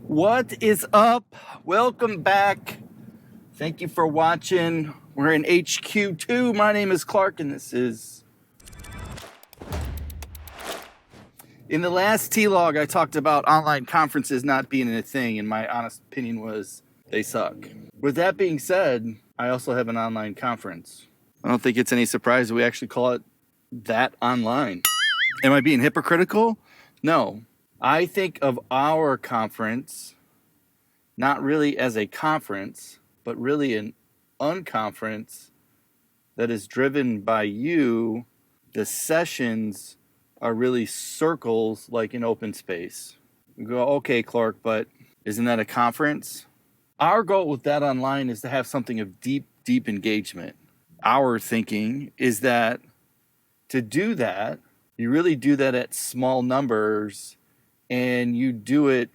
What is up? Welcome back. Thank you for watching. We're in HQ2. My name is Clark, and this is... In the last T-Log, I talked about online conferences not being a thing, and my honest opinion was they suck. With that being said, I also have an online conference. I don't think it's any surprise that we actually call it that online. Am I being hypocritical? No. I think of our conference not really as a conference, but really an unconference that is driven by you. The sessions are really circles like an open space. We go, okay, Clark, but isn't that a conference? Our goal with that online is to have something of deep engagement. Our thinking is that to do that, you really do that at small numbers, and you do it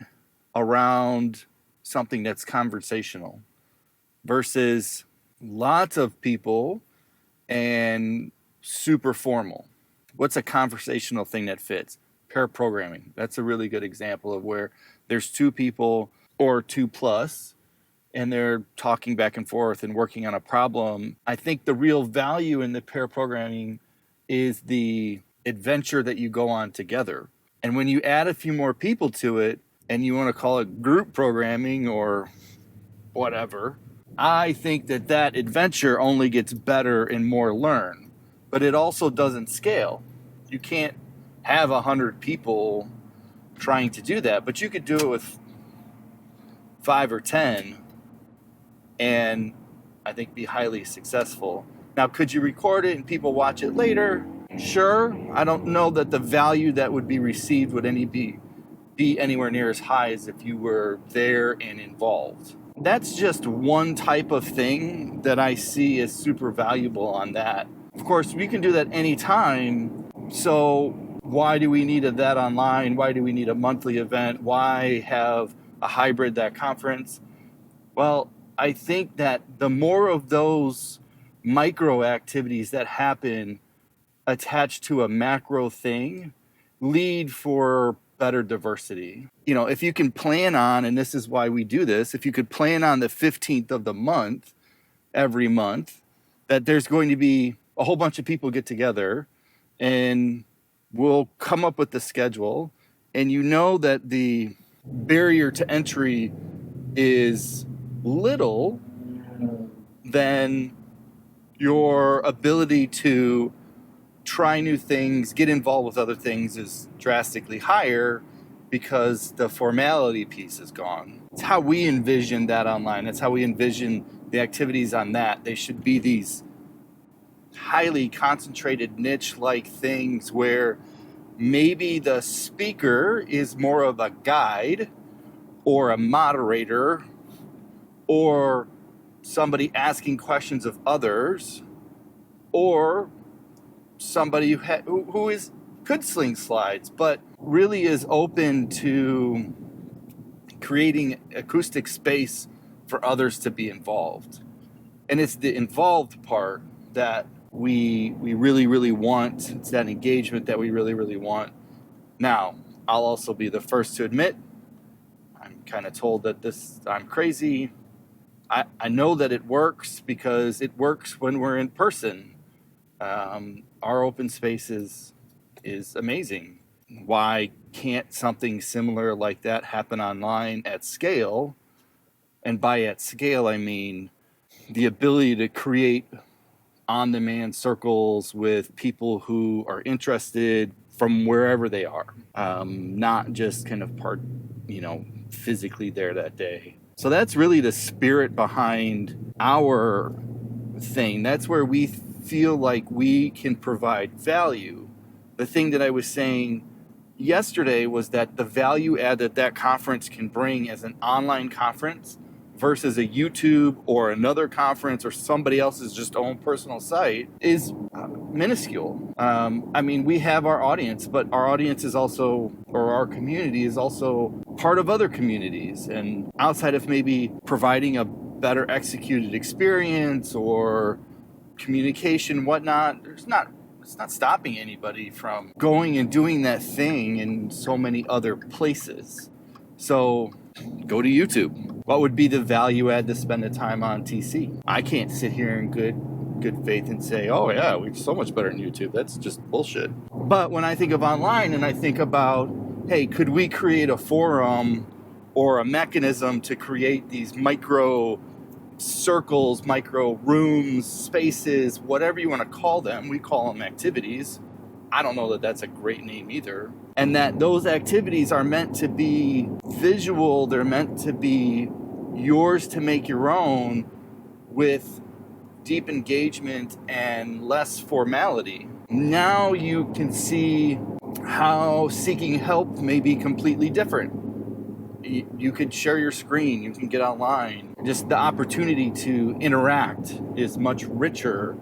around something that's conversational versus lots of people and super formal. What's a conversational thing that fits? Pair programming. That's a really good example of where there's two people or two plus, and they're talking back and forth and working on a problem. I think the real value in the pair programming is the adventure that you go on together. And when you add a few more people to it, and you want to call it group programming or whatever, I think that that adventure only gets better and more learned. But it also doesn't scale. You can't have 100 people trying to do that, but you could do it with 5 or 10 and I think be highly successful. Now, could you record it and people watch it later? Sure. I don't know that the value that would be received would be anywhere near as high as if you were there and involved. That's just one type of thing that I see as super valuable on that. Of course, we can do that anytime. So why do we need that online? Why do we need a monthly event? Why have a hybrid that conference? Well, I think that the more of those micro activities that happen attached to a macro thing lead for better diversity. You know, if you can plan on, and this is why we do this, if you could plan on the 15th of the month, every month, that there's going to be a whole bunch of people get together and we'll come up with the schedule, and you know that the barrier to entry is little, then your ability to try new things, get involved with other things is drastically higher because the formality piece is gone. It's how we envision that online. It's how we envision the activities on that. They should be these highly concentrated niche-like things where maybe the speaker is more of a guide or a moderator or somebody asking questions of others or somebody who could sling slides, but really is open to creating acoustic space for others to be involved. And it's the involved part that we really want. It's that engagement that we really want. Now, I'll also be the first to admit, I'm kind of told that I'm crazy. I know that it works because it works when we're in person. Our open space is amazing. Why can't something similar like that happen online at scale? And by at scale, I mean the ability to create on-demand circles with people who are interested from wherever they are, not just kind of physically there that day. So that's really the spirit behind our thing. That's where we feel like we can provide value. The thing that I was saying yesterday was that the value add that conference can bring as an online conference versus a YouTube or another conference or somebody else's just own personal site is minuscule. I mean, we have our audience, but our audience is also, or our community is also part of other communities. And outside of maybe providing a better executed experience or communication, whatnot, it's not stopping anybody from going and doing that thing in so many other places. So Go to YouTube. What would be the value add to spend the time on TC? I can't sit here in good faith and say, oh yeah, we're so much better than YouTube. That's just bullshit. But when I think of online and I think about, hey, could we create a forum or a mechanism to create these micro circles, micro rooms, spaces, whatever you want to call them, we call them activities. I don't know that that's a great name either. And that those activities are meant to be visual, they're meant to be yours to make your own with deep engagement and less formality. Now you can see how seeking help may be completely different. You could share your screen, you can get online. Just the opportunity to interact is much richer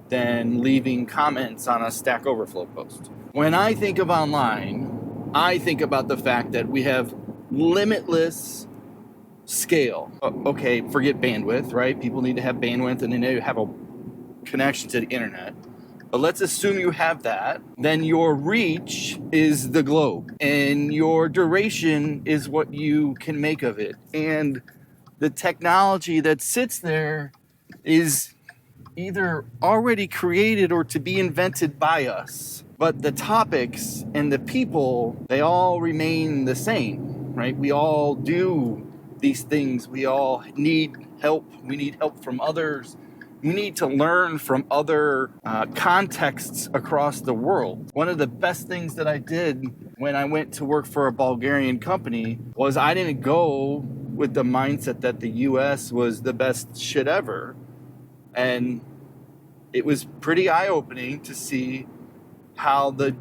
than leaving comments on a Stack Overflow post. When I think of online, I think about the fact that we have limitless scale. Okay, forget bandwidth, right? People need to have bandwidth and they need to have a connection to the internet. But let's assume you have that. Then your reach is the globe and your duration is what you can make of it. And the technology that sits there is either already created or to be invented by us. But the topics and the people, they all remain the same, right? We all do these things. We all need help. We need help from others. We need to learn from other contexts across the world. One of the best things that I did when I went to work for a Bulgarian company was I didn't go with the mindset that the US was the best shit ever. And it was pretty eye-opening to see how the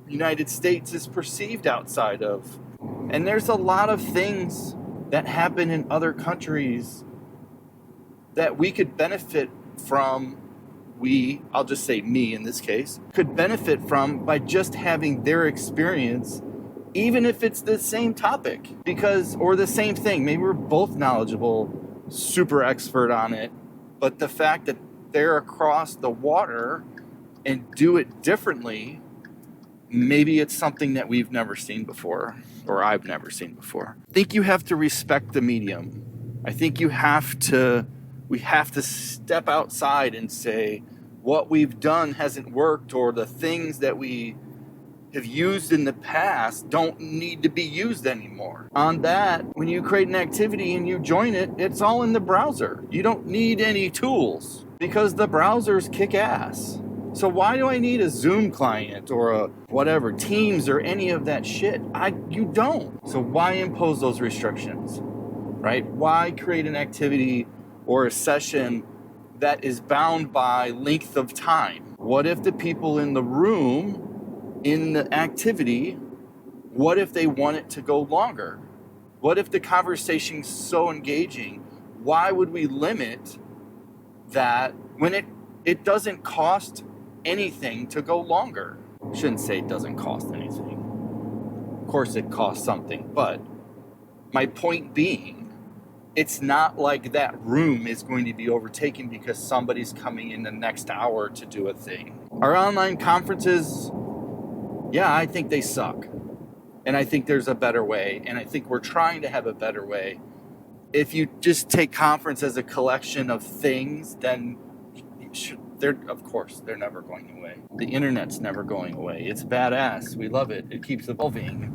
United States is perceived outside of. And there's a lot of things that happen in other countries that we could benefit from. I'll just say me in this case, could benefit from by just having their experience, even if it's the same topic, or the same thing. Maybe we're both knowledgeable, super expert on it, but the fact that they're across the water and do it differently, maybe it's something that we've never seen before, or I've never seen before. I think you have to respect the medium. I think we have to step outside and say, what we've done hasn't worked, or the things that we have used in the past don't need to be used anymore. On that, when you create an activity and you join it, it's all in the browser. You don't need any tools because the browsers kick ass. So why do I need a Zoom client or a whatever, Teams or any of that shit? You don't. So why impose those restrictions, right? Why create an activity or a session that is bound by length of time? What if the people in the room, in the activity, what if they want it to go longer? What if the conversation's so engaging? Why would we limit that when it doesn't cost anything to go longer? I shouldn't say it doesn't cost anything. Of course it costs something, but my point being, it's not like that room is going to be overtaken because somebody's coming in the next hour to do a thing. Our online conferences, yeah, I think they suck. And I think there's a better way. And I think we're trying to have a better way. If you just take conference as a collection of things, then of course, they're never going away. The internet's never going away. It's badass. We love it. It keeps evolving.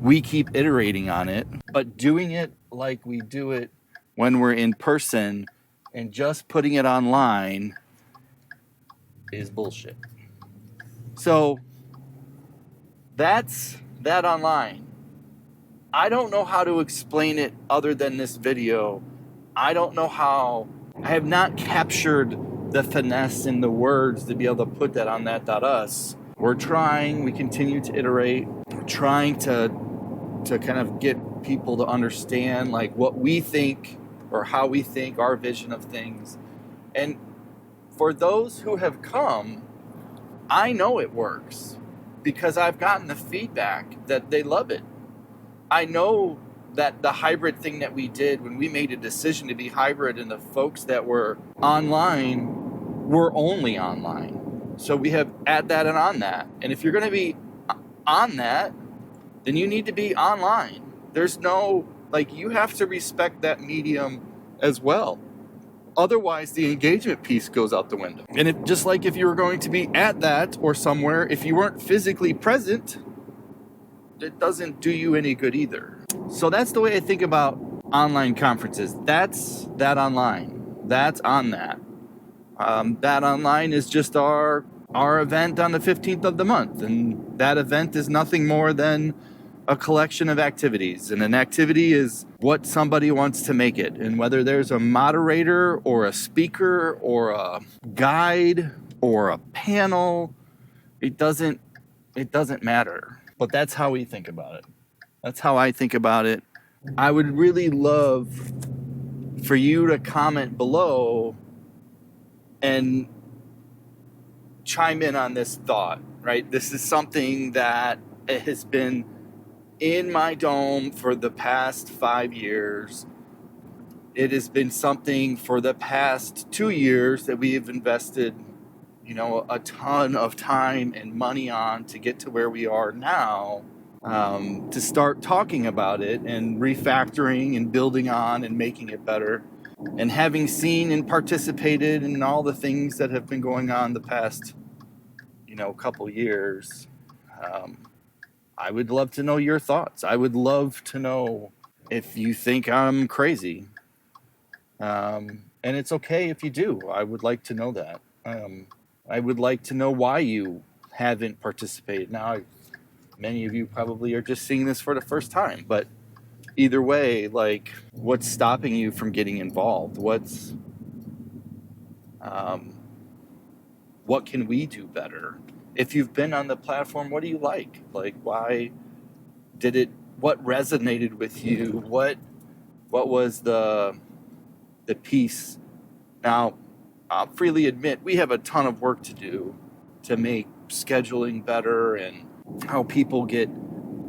We keep iterating on it. But doing it like we do it when we're in person and just putting it online is bullshit. So that's that online. I don't know how to explain it other than this video. I have not captured the finesse in the words to be able to put that on that.us. We're trying, we continue to iterate. We're trying to kind of get people to understand like what we think or how we think, our vision of things. And for those who have come, I know it works because I've gotten the feedback that they love it. I know that the hybrid thing that we did when we made a decision to be hybrid and the folks that were online were only online. So we have add that and on that. And if you're going to be on that, then you need to be online. There's no Like, you have to respect that medium as well. Otherwise, the engagement piece goes out the window. And if, just like if you were going to be at that or somewhere, if you weren't physically present, it doesn't do you any good either. So that's the way I think about online conferences. That's that online. That's on that. That online is just our event on the 15th of the month. And that event is nothing more than a collection of activities. And an activity is what somebody wants to make it. And whether there's a moderator or a speaker or a guide or a panel, it doesn't matter. But that's how we think about it. That's how I think about it. I would really love for you to comment below and chime in on this thought, right? This is something that has been in my dome for the past 5 years. It has been something for the past 2 years that we have invested, a ton of time and money on to get to where we are now, to start talking about it and refactoring and building on and making it better. And having seen and participated in all the things that have been going on the past, couple years, I would love to know your thoughts. I would love to know if you think I'm crazy. And it's okay if you do. I would like to know that. I would like to know why you haven't participated. Now, many of you probably are just seeing this for the first time, but either way, like, what's stopping you from getting involved? What can we do better? If you've been on the platform, what do you like? Like, why what resonated with you? What was the piece? Now, I'll freely admit, we have a ton of work to do to make scheduling better and how people get,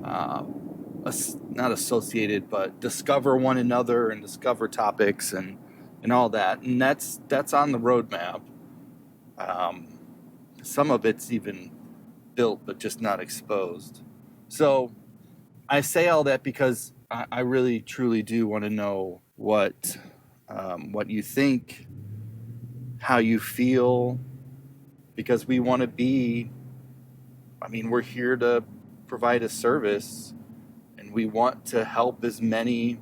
not associated, but discover one another and discover topics and all that. And that's on the roadmap. Some of it's even built, but just not exposed. So I say all that because I really, truly do want to know what you think, how you feel, because we want to we're here to provide a service, and we want to help as many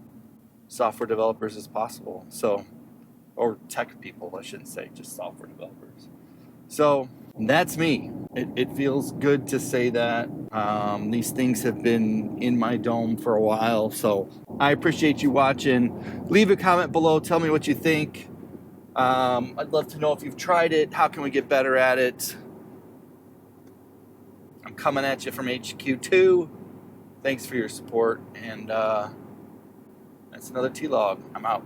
software developers as possible. So, or tech people, I shouldn't say just software developers. So that's me. It feels good to say that. These things have been in my dome for a while, so I appreciate you watching. Leave a comment below. Tell me what you think. I'd love to know if you've tried it. How can we get better at it? I'm coming at you from HQ2. Thanks for your support, and that's another T-Log. I'm out.